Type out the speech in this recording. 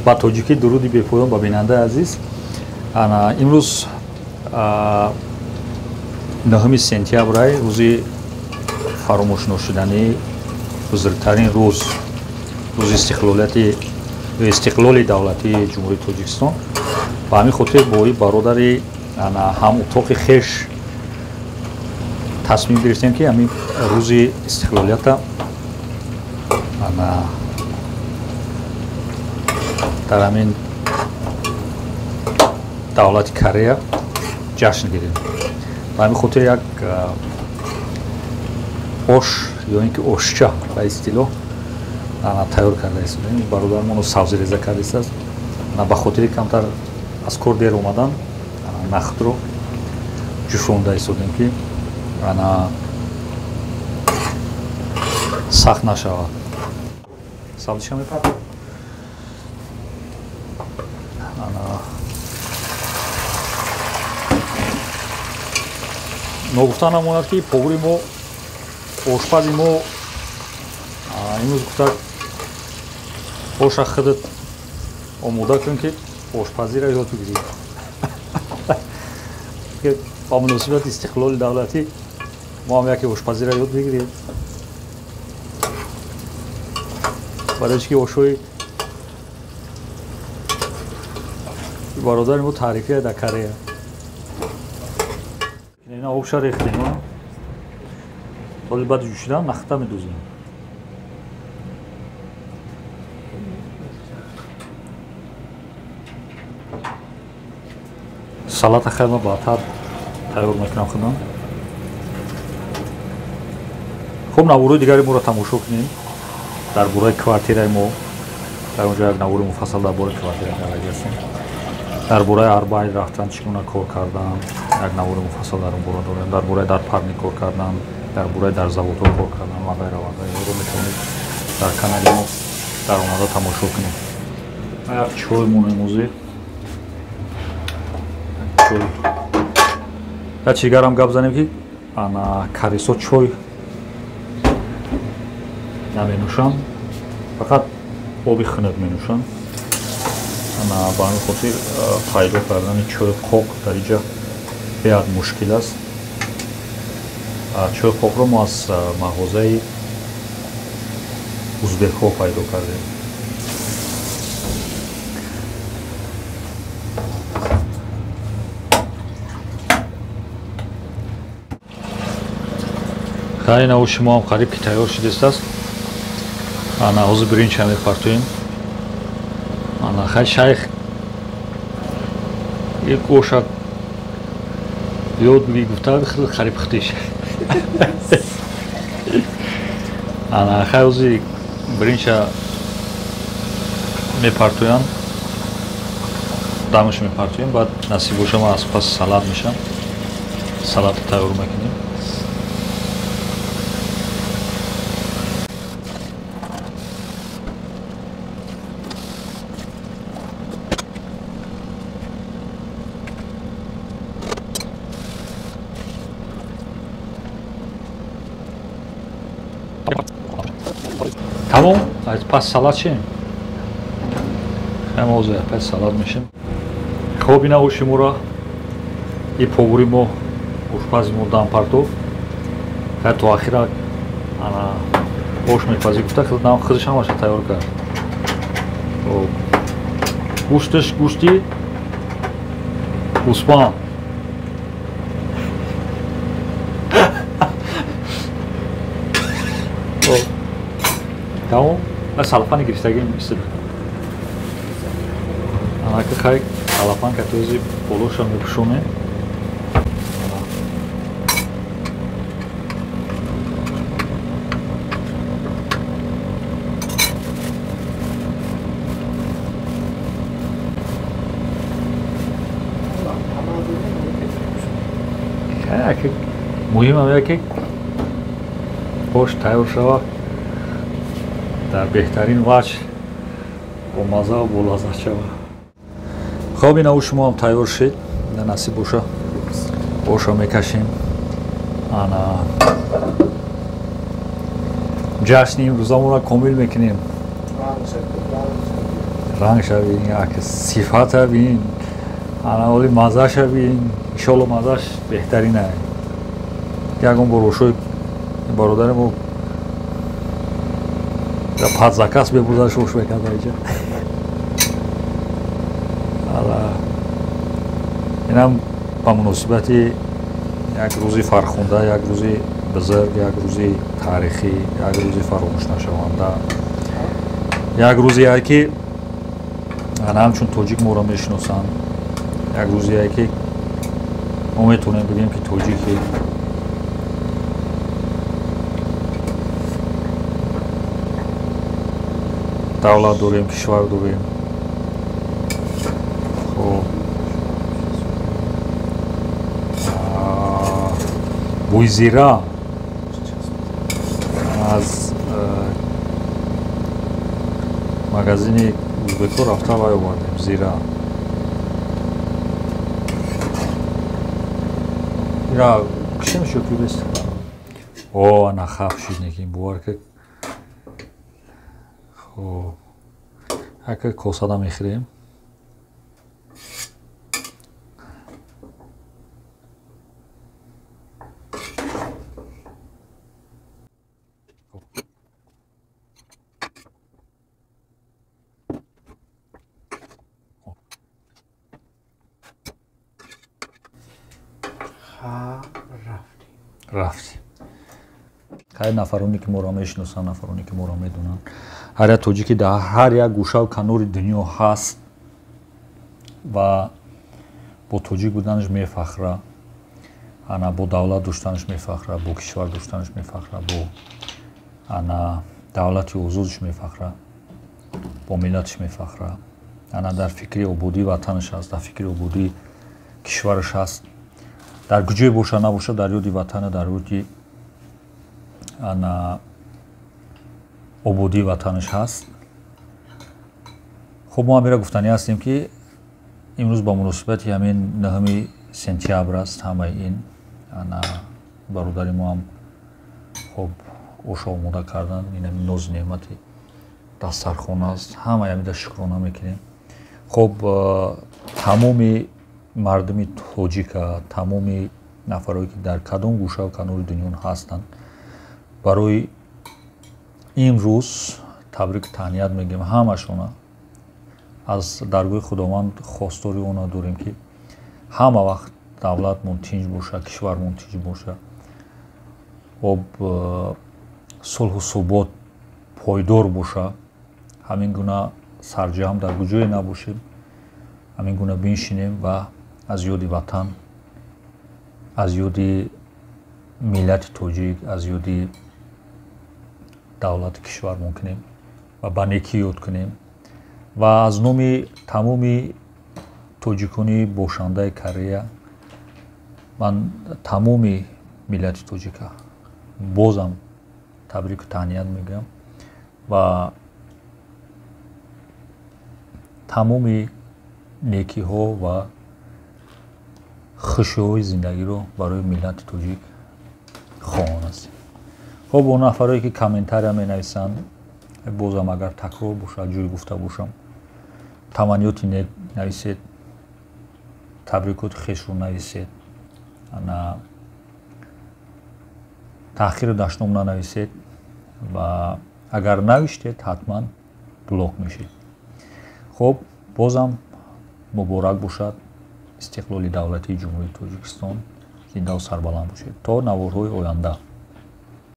ба тоҷикӣ дуруди бепоён ба бинандаи азиз. Имрӯз 9 сентябрай рӯзи фаромӯшношудании бузургтарин рӯз, рӯзи истиқлоли давлатии ҷумҳурии Тоҷикистон. Ба ҳамин хотир бо бародари ҳамутоқи хеш тасмим гирифтем ки ҳамин рӯзи истиқлолията дар ҳамин давлати Корея ҷашн гирем. Ба ҳамин хотир як ош ё ин ки ошча ба истилоҳ тайёр карда истодем. Бародармон сабзиреза карда истааст. Ба хотири камтар аз кор дер омадан нахтро ҷӯшонда истодем ки сахт нашавад. Сабзиша мепард. Ногуфта намояд ки погури мо, ошпази мо имрӯз гуфтад оша худат омода кун ки ошпазиро ёд бигирӣ. Ба муносибати истиқлоли давлатӣ мо ҳам яке ошпазиро ёд бигирем. барои чӣ ки ошҳои бародари мо таърифи дар Корея. Ина обша рехтем, соли баъди ҷӯшидан нахта медозем. Салата хеле баъдтар тайёр мекунам худам. хуб, навораи дигари моро тамошо кунем. дар бораи квартираи мо дар онҷо як навори муфассал дар бораи квартира ҳастем. дар бораи арбаъин рафтан чӣ гуна кор кардан як навори муфассал дар он бора дорем. дар бораи дар парни кор кардан, дар бораи дар заводҳо кор кардан ва ғайра ва ғайра. Ро метавонед дар канали мо дар омада тамошо кунед. як чой монемӯзе, чой. як чиз дигарам гап занем ки карисо чой наменӯшанд, фақат оби хунук менӯшанд. Ба ҳамин хотир пайдо кардани чойи қоқ дар инҷа беҳад мушкил аст. Чойи қоқро мо аз мағозаи узбекҳо пайдо кардем. хайр навоши мо ҳам қариб ки тайёр шудааст. ҳозир биринча мепартоем. Хай шайх یک оша ёд биги гуфта хеле қариб худиш. Хай ҳозир биринча мепартоям. дамаш мепартоем. Баъд насиб боша ман аз пас салат мешам. Салат тайёр мекунем. Тамом, пас салат шем. Хем ҳозир пас салат мешем. Хоб ина оши моро и погури мо ошпази мо дам партов. Хай то ахира ош мепази гуфта худаш ҳамаша тайёр кард. Гӯшташ гӯшти Усман. Tamam, ben salapan girişteyim istedim. Anakı kay salapan katıyoruz, poluşan yapışone. Kay, muhim ama ki hoş tayyor şava. дар беҳтарин ваҷ бо мазза ва бо лаззат шавад. хоб ина ӯ шумо ҳам тайёр шед. ина насиб боша оша мекашем. ҷашни имрӯзамонро комил мекунем. ранг шавин, як сифата бин, анаоли мазаша бин, иншолло мазаш беҳтарин ай. Ягон бор ошои бародари мо да падзакас бебузаш ош мекард айҷа. Ала инам ба муносибати як рӯзи фархунда, як рӯзи бузург, як рӯзи таърихӣ, як рӯзи фаромӯшнашаванда, як рӯзие ки ана ҳамчун тоҷик моро мешиносанд, як рӯзие ки мо метавонем бигӯем ки тоҷики давлат дорем, кишвар дорем. Буйзира аз магазини ӯзбекҳо рафта вай овардем. Зира ира кишем шукибест о ана хаф шиднекин буварка. хо яка косада мехирем. рафтем. ҳар нафароне ки моро мешиносанд, нафароне ки моро медонанд, ҳар як тоҷики дар ҳар як гӯшаву канори дунё ҳаст ва бо тоҷик буданаш мефахра, ана бо давлат доштанаш мефахра, бо кишвар доштанаш мефахра, бо ана давлати озодиш мефахра, бо миллатиш мефахра, ана дар фикри ободии ватанаш ҳаст, дар фикри ободии кишвараш ҳаст. дар куҷое боша набоша дар ёди ватана, дар ёди ана ободии ватанаш ҳаст. хуб мо ҳамира гуфтанӣ ҳастем ки имрӯз ба муносибати ҳамин 9 сентябр аст. ҳамаи ин ана бародари мо ҳам хуб оша омода кардан, ин ҳамин нози неъмати дастархон аст. ҳамаи ҳамида шукрона мекунем. хуб тамоми мардуми тоҷика, тамоми нафароне ки дар кадом гӯшаву канори дунё ҳастанд, барои имрӯз табрику таҳният мегӯем ҳамашона. аз даргоҳи худованд хостори он дорем ки ҳама вақт давлатмон тинҷ боша, кишвармон тинҷ боша, об сулҳу субот пойдор боша. ҳамин гуна сарҷам дар куҷое набошем, ҳамин гуна биншинем ва аз ёди ватан, аз ёди миллати тоҷик, аз ёди давлати кишвар мумкунем ва ба некӣ ёд кунем ва аз номи тамоми тоҷикони бошандаи Корея ман тамоми миллати тоҷика бозам табрику таҳният мегӯям ва тамоми некиҳо ва хушиҳои зиндагиро барои миллати тоҷик хоҳон ҳастем. хуб он нафароне ки комментария менависанд, бозам агар такрор боша, ҷӯи гуфта бошам, таманниёти нек нависед, табрикоти хешро нависед, ана таъхиру дашном нанависед ва агар навиштед ҳатман блок мешед. хуб бозам муборак бошад истиқлоли давлатии ҷумҳурии Тоҷикистон. зинда ва сарбаланд бошед то наворҳои оянда.